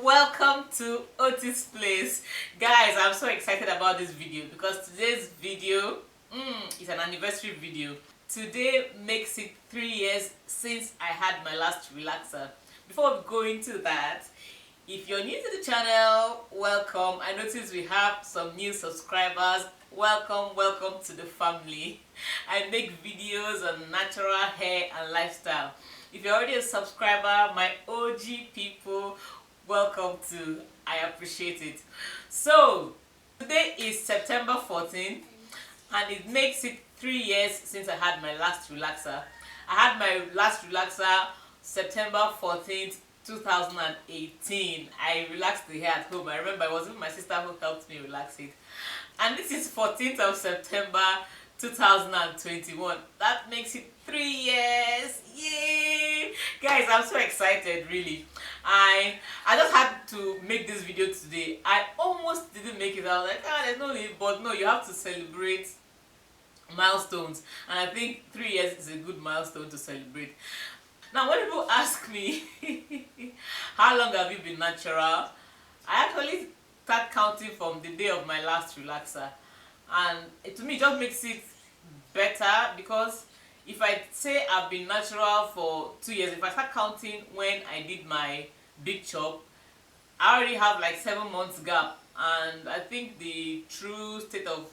Welcome to Otis Place. Guys, I'm so excited about this video because today's video is an anniversary video. Today makes it 3 years since I had my last relaxer. Before we go into that, if you're new to the channel, welcome. I noticed we have some new subscribers. Welcome to the family. I make videos on natural hair and lifestyle. If you're already a subscriber, my OG people, welcome too. I appreciate it. So today is September 14th and it makes it 3 years since I had my last relaxer. I had my last relaxer September 14th 2018. I relaxed the hair at home. I remember it was even my sister who helped me relax it. And this is 14th of September 2021. That makes it 3 years. Yay! Guys, I'm so excited, really. I just had to make this video today. I almost didn't make it. I was like, there's no need, but no, you have to celebrate milestones. And I think 3 years is a good milestone to celebrate. Now, when people ask me, how long have you been natural? I actually start counting from the day of my last relaxer. And to me, it just makes it better because if I say I've been natural for 2 years, if I start counting when I did my big chop, I already have like 7 months gap. And I think the true state of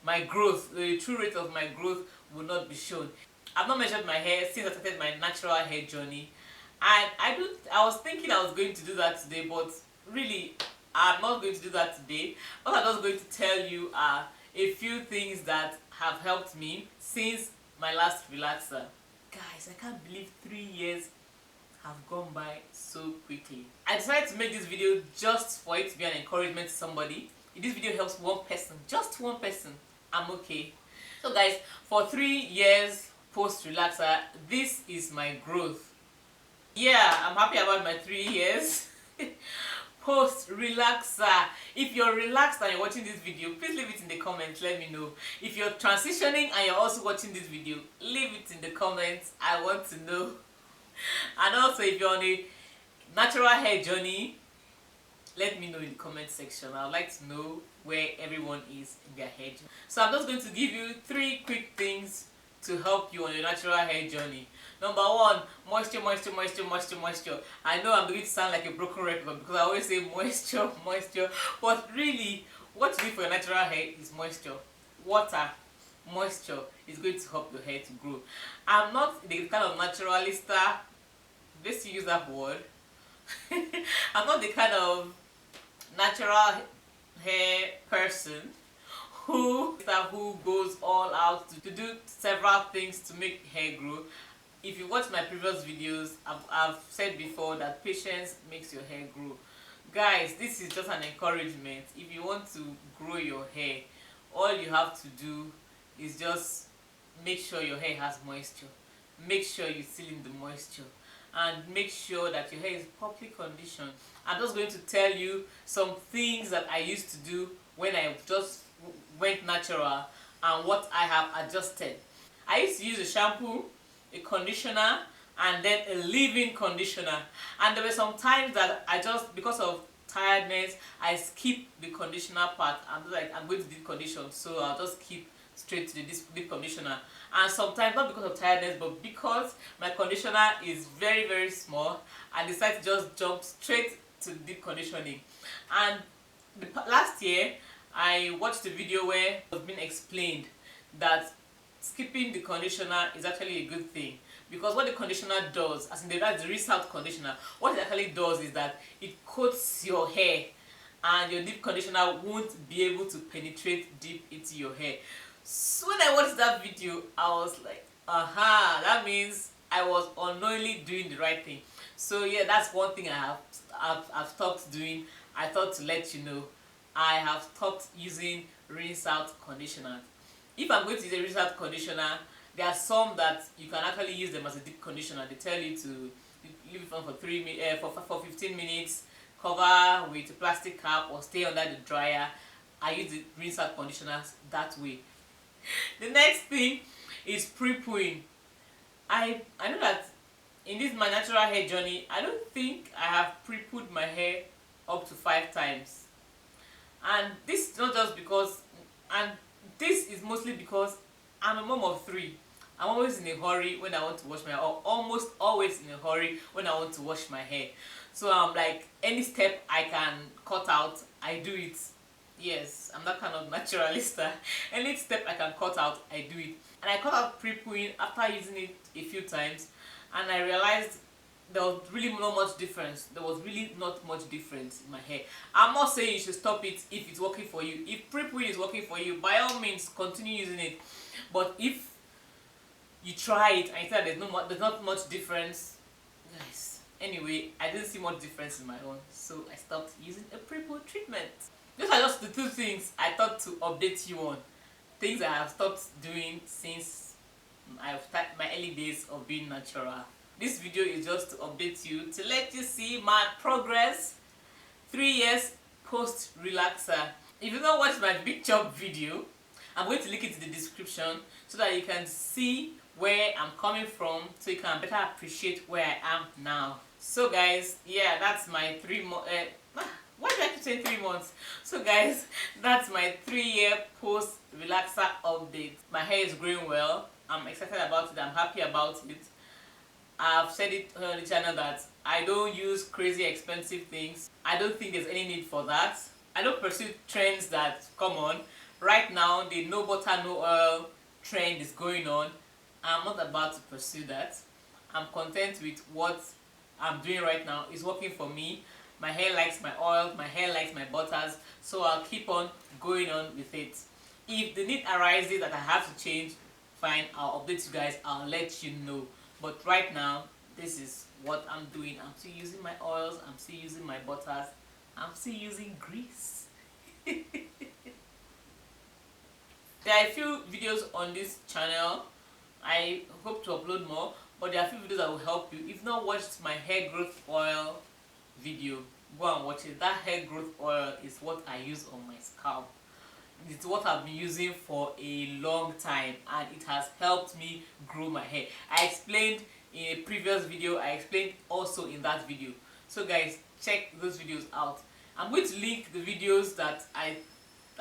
my growth, the true rate of my growth will not be shown. I've not measured my hair since I started my natural hair journey, and I was thinking I was going to do that today, but really I'm not going to do that today. What I'm just going to tell you are a few things that have helped me since my last relaxer. Guys, I can't believe 3 years have gone by so quickly. I decided to make this video just for it to be an encouragement to somebody. If this video helps one person, just one person, I'm okay. So guys, for 3 years post relaxer, this is my growth. Yeah, I'm happy about my 3 years post relaxer. If you're relaxed and you're watching this video, please leave it in the comments, let me know. If you're transitioning and you're also watching this video, leave it in the comments, I want to know. And also, if you're on a natural hair journey, let me know in the comment section. I would like to know where everyone is in their hair journey. So I'm just going to give you 3 quick things to help you on your natural hair journey. Number 1, moisture. I know I'm going to sound like a broken record because I always say moisture, but really what you need for your natural hair is moisture. Water, moisture is going to help your hair to grow. I'm not the kind of naturalista, let's use that word. I'm not the kind of natural hair person who goes all out to do several things to make hair grow. If you watch my previous videos, I've said before that patience makes your hair grow. Guys, this is just an encouragement. If you want to grow your hair, all you have to do is just make sure your hair has moisture. Make sure you seal in the moisture. And make sure that your hair is properly conditioned. I'm just going to tell you some things that I used to do when I just went natural and what I have adjusted. I used to use a shampoo, a conditioner, and then a leave-in conditioner. And there were some times that I just, because of tiredness, I skipped the conditioner part. I'm like, I'm going to deep condition, so I'll just keep straight to the deep conditioner. And sometimes, not because of tiredness, but because my conditioner is very, very small, I decided to just jump straight to deep conditioning. And last year, I watched a video where it was being explained that skipping the conditioner is actually a good thing, because what the conditioner does, as in that's the result conditioner, what it actually does is that it coats your hair and your deep conditioner won't be able to penetrate deep into your hair. So when I watched that video, I was like, aha, that means I was unknowingly doing the right thing. So yeah, that's one thing I've stopped doing. I thought to let you know. I have stopped using rinse out conditioner. If I'm going to use a rinse out conditioner, there are some that you can actually use them as a deep conditioner. They tell you to leave it on for 15 minutes, cover with a plastic cap or stay under the dryer. I use the rinse out conditioners that way. The next thing is Prepoint. I know that in this my natural hair journey, I don't think I have pre-put my hair up to 5 times. And this is not just because, and this is mostly because I'm a mom of 3. I'm always in a hurry when I want to wash my hair, or almost always in a hurry when I want to wash my hair. So I'm like, any step I can cut out, I do it. Yes, I'm that kind of naturalista. Any step I can cut out, I do it. And I cut out Prepoint after using it a few times, and I realized there was really not much difference. There was really not much difference in my hair. I'm not saying you should stop it if it's working for you. If Prepoint is working for you, by all means continue using it. But if you try it and you thought there's not much difference, guys, anyway, I didn't see much difference in my own, so I stopped using a Prepoint treatment. Those are just the 2 things I thought to update you on. Things I have stopped doing since I've started my early days of being natural. This video is just to update you, to let you see my progress 3 years post relaxer. If you don't watch my big chop video, I'm going to link it in the description so that you can see where I'm coming from, so you can better appreciate where I am now. So guys, yeah, that's my 3 months. Why do I keep saying 3 months? So guys, that's my 3-year post relaxer update. My hair is growing well. I'm excited about it. I'm happy about it. I've said it on the channel that I don't use crazy expensive things. I don't think there's any need for that. I don't pursue trends that come on. Right now, the no butter, no oil trend is going on. I'm not about to pursue that. I'm content with what I'm doing right now. It's working for me. My hair likes my oil, my hair likes my butters, so I'll keep on going on with it. If the need arises that I have to change, fine, I'll update you guys, I'll let you know. But right now, this is what I'm doing. I'm still using my oils, I'm still using my butters, I'm still using grease. There are a few videos on this channel. I hope to upload more, but there are a few videos that will help you. If you've not watched my hair growth oil video, go and watch it. That hair growth oil is what I use on my scalp. It's what I've been using for a long time, and it has helped me grow my hair. I explained in a previous video, I explained also in that video. So guys, check those videos out. I'm going to link the videos that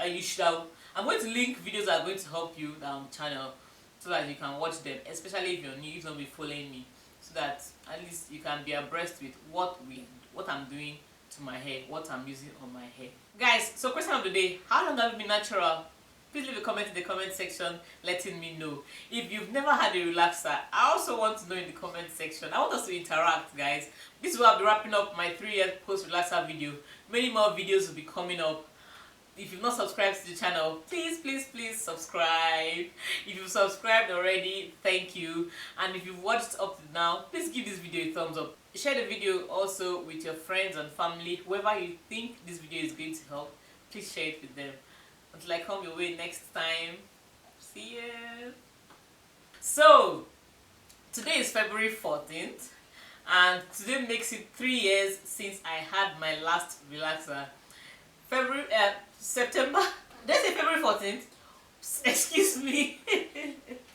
you should have. I'm going to link videos that are going to help you down the channel so that you can watch them, especially if you're new, you don't be following me, so that at least you can be abreast with what I'm doing to my hair, what I'm using on my hair. Guys, so question of the day, how long have you been natural? Please leave a comment in the comment section letting me know. If you've never had a relaxer, I also want to know in the comment section. I want us to interact, guys. This is where I'll be wrapping up my 3-year post relaxer video. Many more videos will be coming up. If you've not subscribed to the channel, please subscribe. If you've subscribed already, thank you. And if you've watched up to now, please give this video a thumbs up. Share the video also with your friends and family. Whoever you think this video is going to help, please share it with them. Until I come your way next time, see ya. So, today is February 14th, and today makes it 3 years since I had my last relaxer. September, did I say February 14th? Excuse me.